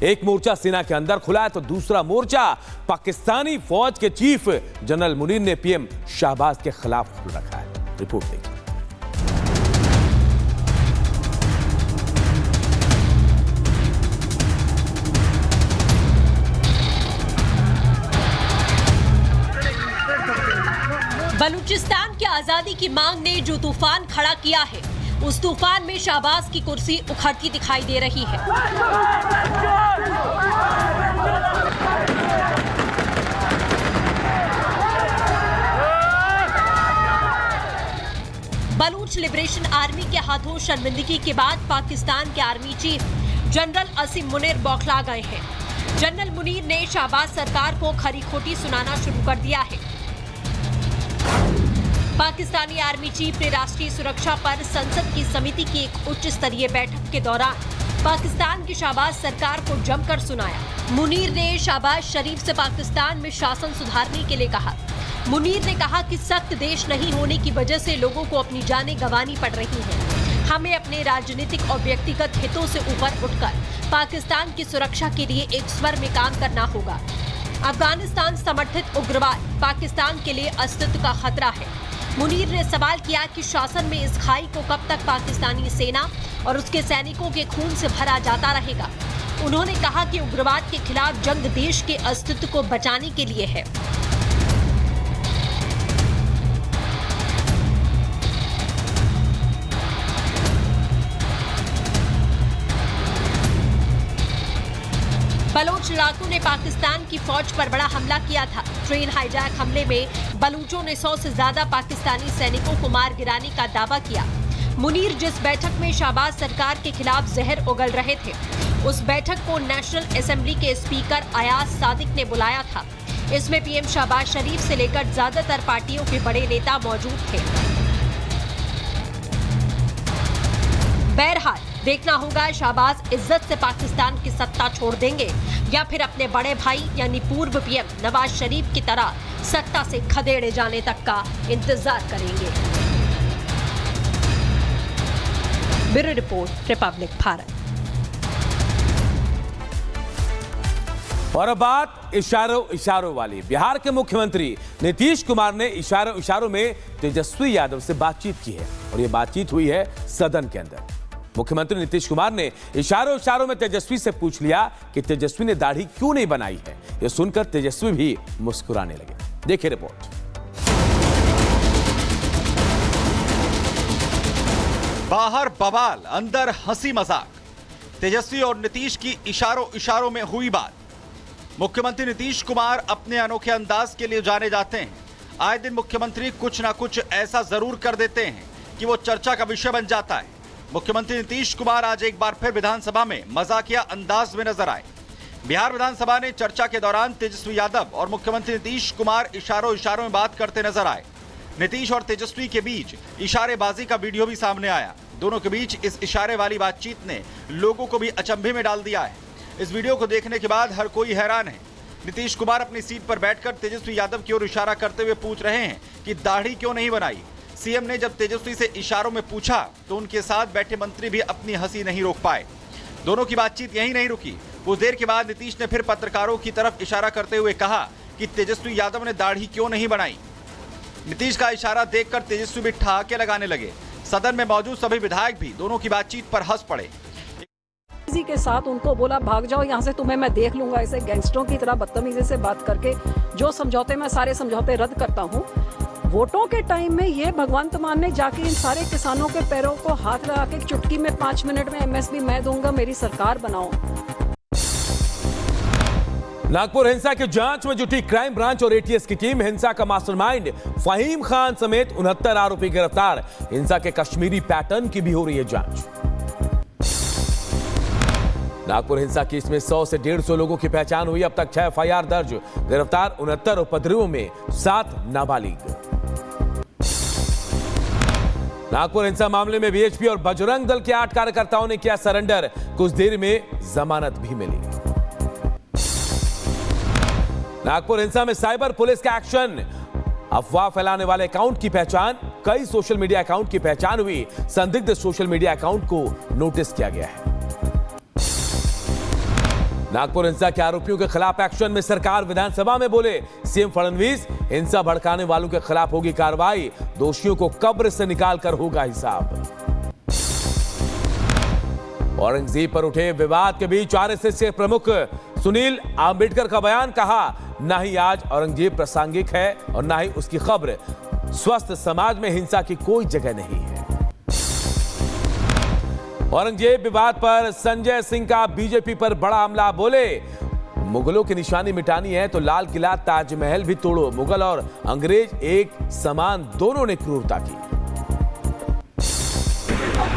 एक मोर्चा सेना के अंदर खुला है तो दूसरा मोर्चा पाकिस्तानी फौज के चीफ जनरल मुनीर ने पीएम शहबाज के खिलाफ खोल रखा है। रिपोर्ट देखिए। बलूचिस्तान की आजादी की मांग ने जो तूफान खड़ा किया है, उस तूफान में शहबाज की कुर्सी उखड़ती दिखाई दे रही है। बलूच लिबरेशन आर्मी के हाथों शर्मिंदगी के बाद पाकिस्तान के आर्मी चीफ जनरल असीम मुनीर बौखला गए हैं। जनरल मुनीर ने शहबाज सरकार को खरी खोटी सुनाना शुरू कर दिया है। पाकिस्तानी आर्मी चीफ ने राष्ट्रीय सुरक्षा पर संसद की समिति की एक उच्च स्तरीय बैठक के दौरान पाकिस्तान की शहबाज सरकार को जमकर सुनाया। मुनीर ने शहबाज शरीफ से पाकिस्तान में शासन सुधारने के लिए कहा। मुनीर ने कहा कि सख्त देश नहीं होने की वजह से लोगों को अपनी जानें गंवानी पड़ रही हैं। हमें अपने राजनीतिक और व्यक्तिगत हितों से ऊपर उठकर पाकिस्तान की सुरक्षा के लिए एक स्वर में काम करना होगा। अफगानिस्तान समर्थित उग्रवाद पाकिस्तान के लिए अस्तित्व का खतरा है। मुनीर ने सवाल किया कि शासन में इस खाई को कब तक पाकिस्तानी सेना और उसके सैनिकों के खून से भरा जाता रहेगा। उन्होंने कहा कि उग्रवाद के खिलाफ जंग देश के अस्तित्व को बचाने के लिए है। बलोच लड़ाकों ने पाकिस्तान की फौज पर बड़ा हमला किया था। ट्रेन हाईजैक हमले में बलूचों ने 100 से ज्यादा पाकिस्तानी सैनिकों को मार गिराने का दावा किया। मुनीर जिस बैठक में शहबाज सरकार के खिलाफ जहर उगल रहे थे, उस बैठक को नेशनल असेंबली के स्पीकर अयाज सादिक ने बुलाया था। इसमें पीएम शहबाज शरीफ से लेकर ज्यादातर पार्टियों के बड़े नेता मौजूद थे। बहरहाल देखना होगा शहबाज इज्जत से पाकिस्तान की सत्ता छोड़ देंगे या फिर अपने बड़े भाई यानी पूर्व पीएम नवाज शरीफ की तरह सत्ता से खदेड़े जाने तक का इंतजार करेंगे। Bureau report, Republic Bharat. और अब बात इशारों वाली। बिहार के मुख्यमंत्री नीतीश कुमार ने इशारों में तेजस्वी यादव से बातचीत की है और ये बातचीत हुई है सदन के अंदर। मुख्यमंत्री नीतीश कुमार ने इशारों में तेजस्वी से पूछ लिया कि तेजस्वी ने दाढ़ी क्यों नहीं बनाई है। यह सुनकर तेजस्वी भी मुस्कुराने लगे। देखिए रिपोर्ट। बाहर बवाल, अंदर हंसी मजाक। तेजस्वी और नीतीश की इशारों में हुई बात। मुख्यमंत्री नीतीश कुमार अपने अनोखे अंदाज के लिए जाने जाते हैं। आए दिन मुख्यमंत्री कुछ ना कुछ ऐसा जरूर कर देते हैं कि वो चर्चा का विषय बन जाता है। मुख्यमंत्री नीतीश कुमार आज एक बार फिर विधानसभा में मजाकिया अंदाज में नजर आए। बिहार विधानसभा ने चर्चा के दौरान तेजस्वी यादव और मुख्यमंत्री नीतीश कुमार इशारों में बात करते नजर आए। नीतीश और तेजस्वी के बीच इशारेबाजी का वीडियो भी सामने आया। दोनों के बीच इस इशारे वाली बातचीत ने लोगों को भी अचंभे में डाल दिया है। इस वीडियो को देखने के बाद हर कोई हैरान है। नीतीश कुमार अपनी सीट पर बैठकर तेजस्वी यादव की ओर इशारा करते हुए पूछ रहे हैं कि दाढ़ी क्यों नहीं बनाई। सीएम ने जब तेजस्वी से इशारों में पूछा तो उनके साथ बैठे मंत्री भी अपनी हंसी नहीं रोक पाए। दोनों की बातचीत यहीं नहीं रुकी। कुछ देर के बाद नीतीश ने फिर पत्रकारों की तरफ इशारा करते हुए कहा कि तेजस्वी यादव ने दाढ़ी क्यों नहीं बनाई। नीतीश का इशारा देखकर तेजस्वी भी ठहाके लगाने लगे। सदन में मौजूद सभी विधायक भी दोनों की बातचीत पर हंस पड़े। के साथ उनको बोला भाग जाओ यहाँ से, तुम्हें मैं देख लूंगा। ऐसे गैंगस्टरों की तरह बदतमीजी से बात करके जो समझौते, मैं सारे समझौते रद्द करता हूँ। वोटों के टाइम में ये भगवंत मान ने जाके इन सारे किसानों के पैरों को हाथ लगा के चुटकी में 5 मिनट में एमएसपी मैं दूंगा, मेरी सरकार बनाओ। नागपुर हिंसा की जांच में जुटी क्राइम ब्रांच और एटीएस की टीम। हिंसा का मास्टरमाइंड फहीम खान समेत 69 आरोपी गिरफ्तार। हिंसा के कश्मीरी पैटर्न की भी हो रही है जांच। नागपुर हिंसा केस में 100 से 150 लोगों की पहचान हुई। अब तक 6 एफआईआर दर्ज। गिरफ्तार 69 उपद्रवियों में 7 नाबालिग। नागपुर हिंसा मामले में बीएचपी और बजरंग दल के 8 कार्यकर्ताओं ने किया सरेंडर। कुछ देर में जमानत भी मिली। नागपुर हिंसा में साइबर पुलिस का एक्शन। अफवाह फैलाने वाले अकाउंट की पहचान। कई सोशल मीडिया अकाउंट की पहचान हुई। संदिग्ध सोशल मीडिया अकाउंट को नोटिस किया गया है। नागपुर हिंसा के आरोपियों के खिलाफ एक्शन में सरकार, विधानसभा में बोले सीएम फडणवीस, हिंसा भड़काने वालों के खिलाफ होगी कार्रवाई, दोषियों को कब्र से निकाल कर होगा हिसाब। औरंगजेब पर उठे विवाद के बीच आरएसएस के प्रमुख सुनील आंबेडकर का बयान, कहा ना ही आज औरंगजेब प्रासंगिक है और ना ही उसकी खबर, स्वस्थ समाज में हिंसा की कोई जगह नहीं है। औरंगजेब विवाद पर संजय सिंह का बीजेपी पर बड़ा हमला, बोले मुगलों की निशानी मिटानी है तो लाल किला, ताजमहल भी तोड़ो, मुगल और अंग्रेज एक समान, दोनों ने क्रूरता की।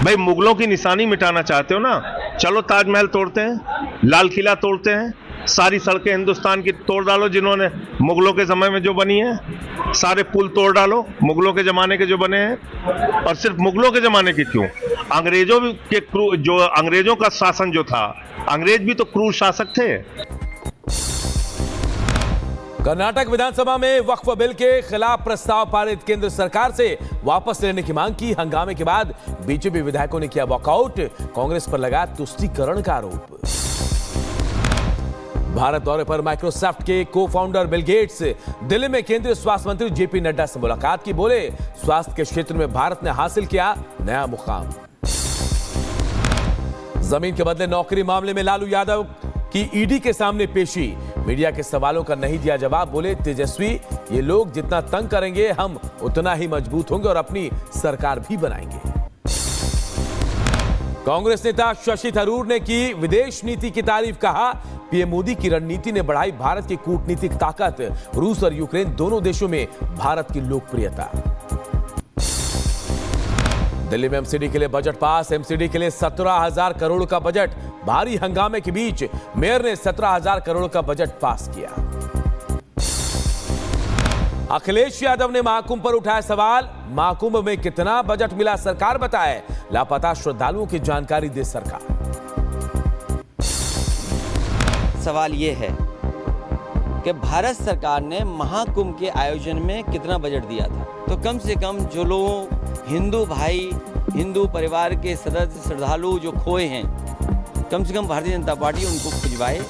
भाई मुगलों की निशानी मिटाना चाहते हो ना, चलो ताजमहल तोड़ते हैं, लाल किला तोड़ते हैं, सारी सड़कें हिंदुस्तान की तोड़ डालो जिन्होंने मुगलों के समय में जो बनी है, सारे पुल तोड़ डालो मुगलों के जमाने के जो बने हैं। और सिर्फ मुगलों के जमाने की क्यों, अंग्रेजों के जो अंग्रेजों का शासन जो था, अंग्रेज भी तो क्रूर शासक थे। कर्नाटक विधानसभा में वक्फ बिल के खिलाफ प्रस्ताव पारित, केंद्र सरकार से वापस लेने की मांग की। हंगामे के बाद बीजेपी विधायकों ने किया वॉकआउट, कांग्रेस पर लगा तुष्टीकरण का आरोप। भारत दौरे पर माइक्रोसॉफ्ट के को फाउंडर बिल गेट्स, दिल्ली में केंद्रीय स्वास्थ्य मंत्री जेपी नड्डा से मुलाकात की, बोले स्वास्थ्य के क्षेत्र में भारत ने हासिल किया नया मुकाम। जमीन के बदले नौकरी मामले में लालू यादव की ईडी के सामने पेशी, मीडिया के सवालों का नहीं दिया जवाब, बोले तेजस्वी, ये लोग जितना तंग करेंगे हम उतना ही मजबूत होंगे और अपनी सरकार भी बनाएंगे। कांग्रेस नेता शशि थरूर ने की विदेश नीति की तारीफ, कहा पीएम मोदी की रणनीति ने बढ़ाई भारत की कूटनीतिक ताकत, रूस और यूक्रेन दोनों देशों में भारत की लोकप्रियता। दिल्ली में एमसीडी के लिए बजट पास, एमसीडी के लिए 17,000 करोड़ का बजट, भारी हंगामे के बीच मेयर ने 17,000 करोड़ का बजट पास किया। अखिलेश यादव ने महाकुंभ पर उठाया सवाल, महाकुंभ में कितना बजट मिला सरकार बताए, लापता श्रद्धालुओं की जानकारी दे सरकार। सवाल ये है कि भारत सरकार ने महाकुंभ के आयोजन में कितना बजट दिया था, तो कम से कम जो लोग हिंदू भाई, हिंदू परिवार के सदस्य, श्रद्धालु जो खोए हैं, कम से कम भारतीय जनता पार्टी उनको खुजवाए।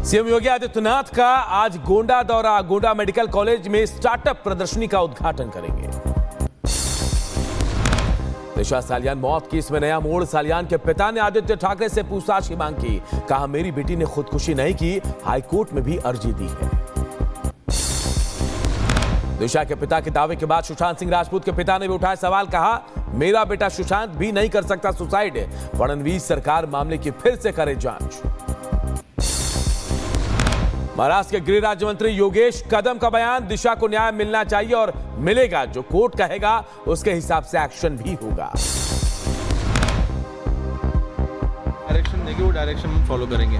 सीएम योगी आदित्यनाथ का आज गोंडा दौरा, गोंडा मेडिकल कॉलेज में स्टार्टअप प्रदर्शनी का उद्घाटन करेंगे। दिशा सालियान मौत केस में नया मोड़, सालियान के पिता ने आदित्य ठाकरे से पूछताछ की मांग की, कहा मेरी बेटी ने खुदकुशी नहीं की, हाईकोर्ट में भी अर्जी दी है। दिशा के पिता के दावे के बाद सुशांत सिंह राजपूत के पिता ने भी उठाया सवाल, कहा मेरा बेटा सुशांत भी नहीं कर सकता सुसाइड, फडणवीस सरकार मामले की फिर से करे जांच। महाराष्ट्र के गृह राज्य मंत्री योगेश कदम का बयान, दिशा को न्याय मिलना चाहिए और मिलेगा, जो कोर्ट कहेगा उसके हिसाब से एक्शन भी होगा। डायरेक्शन देंगे वो डायरेक्शन हम फॉलो करेंगे।